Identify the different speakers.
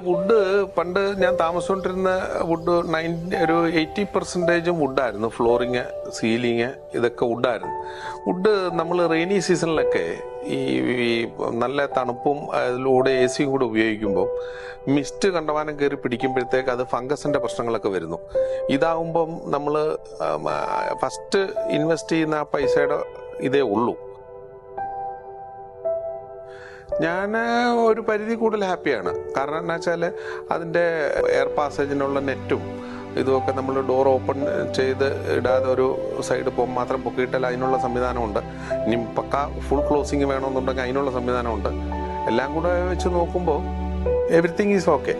Speaker 1: Would പണ്ട് ഞാൻ താമസിച്ചുകൊണ്ടിരുന്ന would ഒരു 80% വുഡായിരുന്നു. ഫ്ലോറിങ്, സീലിങ് ഇതൊക്കെ വുഡായിരുന്നു. വുഡ് നമ്മൾ റെയിനി സീസണിലൊക്കെ ഈ നല്ല തണുപ്പും അതിലൂടെ AC കൂടെ ഉപയോഗിക്കുമ്പോൾ മിസ്റ്റ് കണ്ടമാനം കയറി പിടിക്കുമ്പോഴത്തേക്ക് അത് ഫംഗസിന്റെ പ്രശ്നങ്ങളൊക്കെ വരുന്നു. ഇതാവുമ്പം നമ്മൾ ഫസ്റ്റ് ഇൻവെസ്റ്റ് ചെയ്യുന്ന ആ പൈസയുടെ ഇതേ ഉള്ളൂ. ഞാൻ ഒരു പരിധി കൂടുതൽ ഹാപ്പിയാണ്. കാരണം എന്താ വെച്ചാൽ അതിൻ്റെ എയർ പാസേജിനുള്ള നെറ്റും ഇതുമൊക്കെ നമ്മൾ ഡോർ ഓപ്പൺ ചെയ്ത് ഇടാതെ ഒരു സൈഡ് മാത്രം പൊക്കിയിട്ടാൽ അതിനുള്ള സംവിധാനമുണ്ട്. ഇനി പക്ക ഫുൾ ക്ലോസിങ് വേണമെന്നുണ്ടെങ്കിൽ അതിനുള്ള സംവിധാനമുണ്ട്. എല്ലാം കൂടെ വെച്ച് നോക്കുമ്പോൾ എവറിത്തിങ് ഈസ് ഓക്കെ.